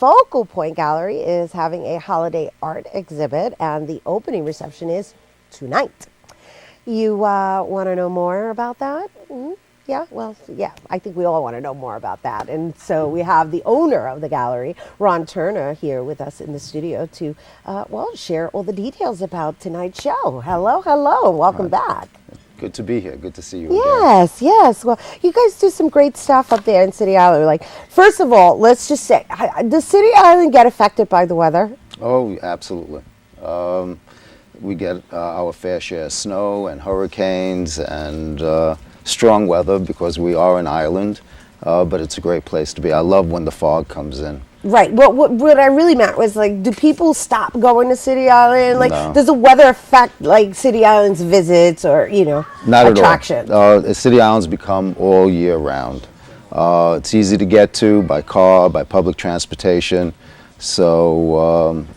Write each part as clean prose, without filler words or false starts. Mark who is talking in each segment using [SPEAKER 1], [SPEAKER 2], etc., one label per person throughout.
[SPEAKER 1] Focal Point Gallery is having a holiday art exhibit, and the opening reception is tonight. You want to know more about that? Yeah, well, yeah, I think we all want to know more about that. And so we have the owner of the gallery, TERNER, here with us in the studio to, share all the details about tonight's show. Hello, and welcome back.
[SPEAKER 2] Good to be here. Good to see you again.
[SPEAKER 1] Yes. Well, you guys do some great stuff up there in City Island. Like, first of all, let's just say, does City Island get affected by the weather?
[SPEAKER 2] Oh, absolutely. We get our fair share of snow and hurricanes and strong weather because we are an island, but it's a great place to be. I love when the fog comes in.
[SPEAKER 1] Right. Well, what I really meant was, like, do people stop going to City Island? Like,
[SPEAKER 2] No.
[SPEAKER 1] Does the weather affect, like, City Island's visits or,
[SPEAKER 2] Not
[SPEAKER 1] attractions?
[SPEAKER 2] at all. City Islands become all year round. It's easy to get to by car, by public transportation. So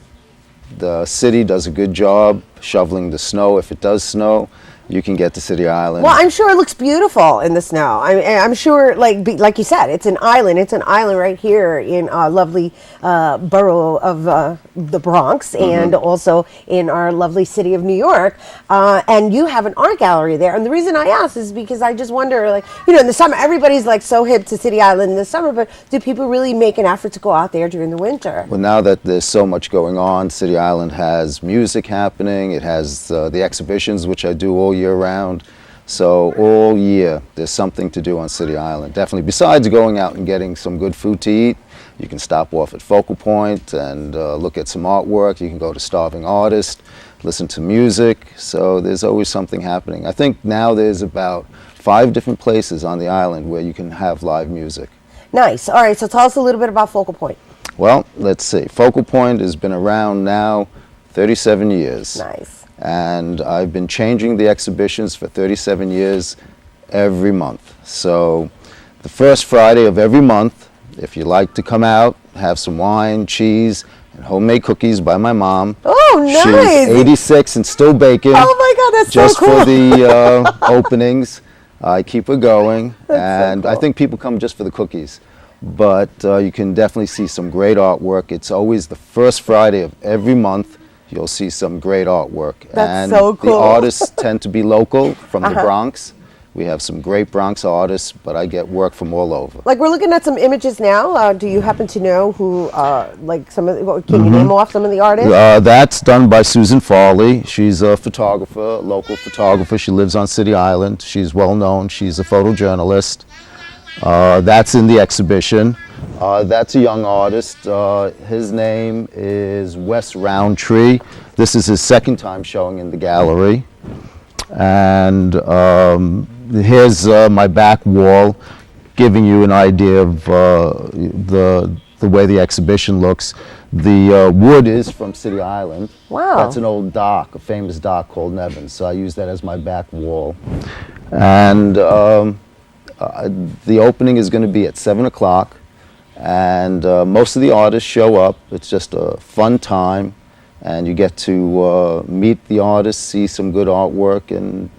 [SPEAKER 2] the city does a good job shoveling the snow. If it does snow, you can get to City Island.
[SPEAKER 1] Well, I'm sure it looks beautiful in the snow. I'm sure, like you said, it's an island. It's an island right here in our lovely borough of the Bronx, and also in our lovely city of New York. And you have an art gallery there. And the reason I ask is because I just wonder, in the summer, everybody's like so hip to City Island in the summer, but do people really make an effort to go out there during the winter?
[SPEAKER 2] Well, now that there's so much going on, City Island has music happening. It has the exhibitions, which I do all year round. So all year there's something to do on City Island. Definitely, besides going out and getting some good food to eat, you can stop off at Focal Point and look at some artwork. You can go to Starving Artist, listen to music. So there's always something happening. I think now there's about 5 different places on the island where you can have live music.
[SPEAKER 1] Nice. All right, so tell us a little bit about Focal Point.
[SPEAKER 2] Well, let's see. Focal Point has been around now 37 years.
[SPEAKER 1] Nice.
[SPEAKER 2] And I've been changing the exhibitions for 37 years every month. So the first Friday of every month, if you like to come out, have some wine, cheese, and homemade cookies by my mom.
[SPEAKER 1] Oh, nice.
[SPEAKER 2] She's 86 and still baking.
[SPEAKER 1] Oh my God, that's
[SPEAKER 2] just
[SPEAKER 1] so cool.
[SPEAKER 2] for the openings. I keep her going.
[SPEAKER 1] That's so cool.
[SPEAKER 2] I think people come just for the cookies. But you can definitely see some great artwork. It's always the first Friday of every month. You'll see some great artwork.
[SPEAKER 1] That's so cool.
[SPEAKER 2] The artists tend to be local from the Bronx. We have some great Bronx artists, but I get work from all over.
[SPEAKER 1] Like, we're looking at some images now. Do you happen to know who, some of the, can you name off some of the artists?
[SPEAKER 2] That's done by Susan Farley. She's a photographer, local photographer. She lives on City Island. She's well known. She's a photojournalist. That's in the exhibition. That's a young artist. His name is Wes Roundtree. This is his second time showing in the gallery. And here's my back wall, giving you an idea of the way the exhibition looks. The wood is from City Island.
[SPEAKER 1] Wow.
[SPEAKER 2] That's an old dock, a famous dock called Nevins. So I use that as my back wall. And the opening is going to be at 7 o'clock. And most of the artists show up. It's just a fun time, and you get to meet the artists, see some good artwork, and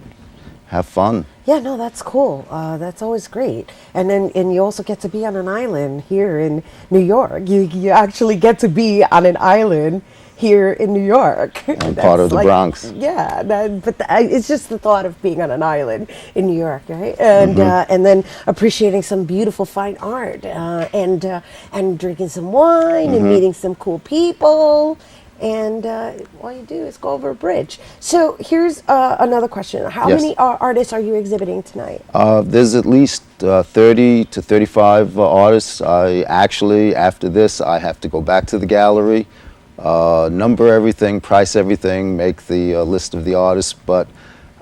[SPEAKER 2] have fun.
[SPEAKER 1] Yeah, no, that's cool. That's always great. And you also get to be on an island here in New York. You actually get to be on an island here in New York.
[SPEAKER 2] I'm part of the Bronx.
[SPEAKER 1] Yeah, it's just the thought of being on an island in New York, right? And and then appreciating some beautiful fine art, and drinking some wine and meeting some cool people. And all you do is go over a bridge. So here's another question. How many artists are you exhibiting tonight?
[SPEAKER 2] There's at least 30 to 35 artists. After this, I have to go back to the gallery, number everything, price everything, make the list of the artists. But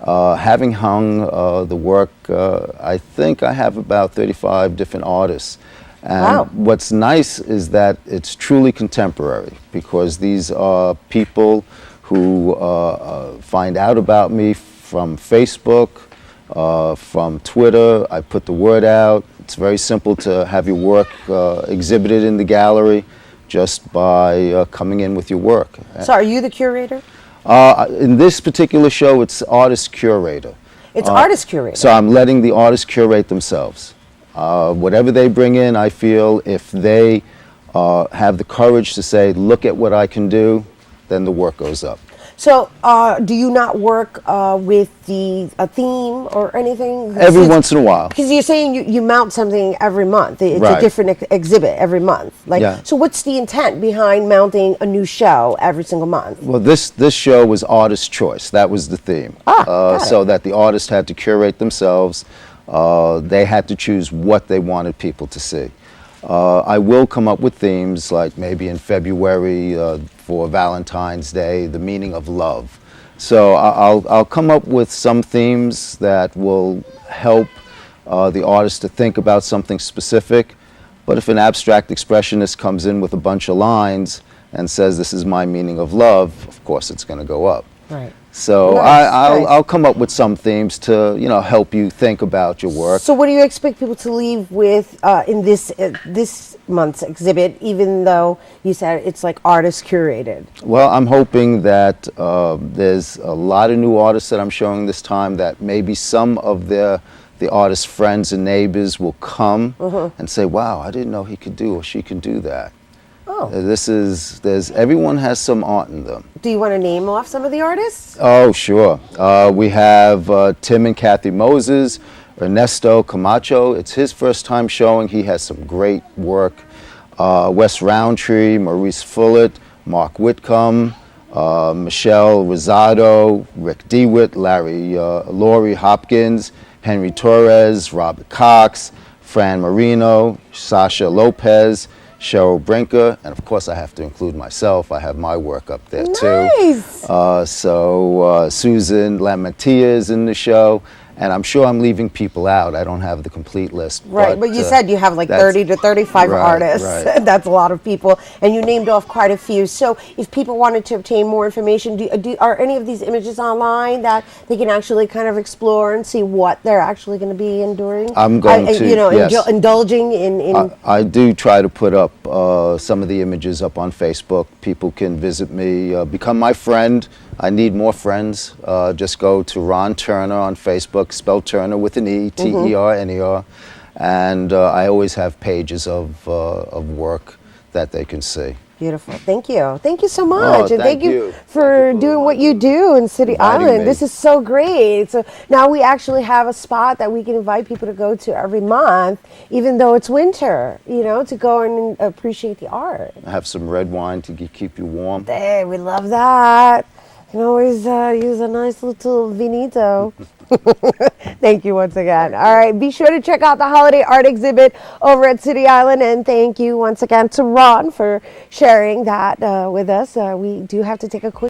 [SPEAKER 2] having hung the work, I think I have about 35 different artists. And what's nice is that it's truly contemporary, because these are people who find out about me from Facebook, from Twitter. I put the word out. It's very simple to have your work exhibited in the gallery just by coming in with your work.
[SPEAKER 1] So are you the curator?
[SPEAKER 2] In this particular show, it's artist curator.
[SPEAKER 1] It's artist curator.
[SPEAKER 2] So I'm letting the artists curate themselves. Whatever they bring in, I feel if they have the courage to say, look at what I can do, then the work goes up.
[SPEAKER 1] So, do you not work with a theme or anything?
[SPEAKER 2] Every once in a while.
[SPEAKER 1] Because you're saying you mount something every month. It's
[SPEAKER 2] Right.
[SPEAKER 1] a different exhibit every month. Like,
[SPEAKER 2] Yeah.
[SPEAKER 1] so what's the intent behind mounting a new show every single month?
[SPEAKER 2] Well, this show was artist choice. That was the theme.
[SPEAKER 1] Got it.
[SPEAKER 2] So that the artist had to curate themselves. They had to choose what they wanted people to see. I will come up with themes, like maybe in February for Valentine's Day, the meaning of love. So I'll come up with some themes that will help the artist to think about something specific. But if an abstract expressionist comes in with a bunch of lines and says, this is my meaning of love, of course it's going to go up.
[SPEAKER 1] Right.
[SPEAKER 2] So
[SPEAKER 1] Nice, nice.
[SPEAKER 2] I'll come up with some themes to, help you think about your work.
[SPEAKER 1] So, what do you expect people to leave with in this month's exhibit? Even though you said it's like artist curated.
[SPEAKER 2] Well, I'm hoping that there's a lot of new artists that I'm showing this time, that maybe some of the artist's friends and neighbors will come and say, wow, I didn't know he could do or she can do that.
[SPEAKER 1] Oh.
[SPEAKER 2] Everyone has some art in them.
[SPEAKER 1] Do you want to name off some of the artists?
[SPEAKER 2] Oh, sure. We have Tim and Kathy Moses, Ernesto Camacho. It's his first time showing. He has some great work. Wes Roundtree, Maurice Fullett, Mark Whitcomb, Michelle Rosado, Rick DeWitt, Laurie Hopkins, Henry Torres, Robert Cox, Fran Marino, Sasha Lopez, Cheryl Brinker, and of course I have to include myself. I have my work up there too.
[SPEAKER 1] Nice.
[SPEAKER 2] Susan Lamantia is in the show, and I'm sure I'm leaving people out. I don't have the complete list.
[SPEAKER 1] Right, but you said you have like 30 to 35
[SPEAKER 2] right,
[SPEAKER 1] artists.
[SPEAKER 2] right.
[SPEAKER 1] That's a lot of people, and you named off quite a few. So, if people wanted to obtain more information, are any of these images online that they can actually kind of explore and see what they're actually going to be enduring?
[SPEAKER 2] I'm going to, yes.
[SPEAKER 1] Indulging in.
[SPEAKER 2] I do try to put up some of the images up on Facebook. People can visit me, become my friend. I need more friends. Just go to Ron Turner on Facebook, spelled Turner with an E, T-E-R-N-E-R. And I always have pages of work that they can see.
[SPEAKER 1] Beautiful. Thank you. Thank you so much. And
[SPEAKER 2] thank
[SPEAKER 1] thank you
[SPEAKER 2] you.
[SPEAKER 1] for doing what you do in City
[SPEAKER 2] Inviting
[SPEAKER 1] Island.
[SPEAKER 2] me.
[SPEAKER 1] This is so great. So now we actually have a spot that we can invite people to go to every month, even though it's winter, to go and appreciate the art.
[SPEAKER 2] I have some red wine to keep you warm.
[SPEAKER 1] Hey, we love that. You can always use a nice little vinito. Thank you once again. All right, be sure to check out the holiday art exhibit over at City Island, and thank you once again to Ron for sharing that with us. We do have to take a quick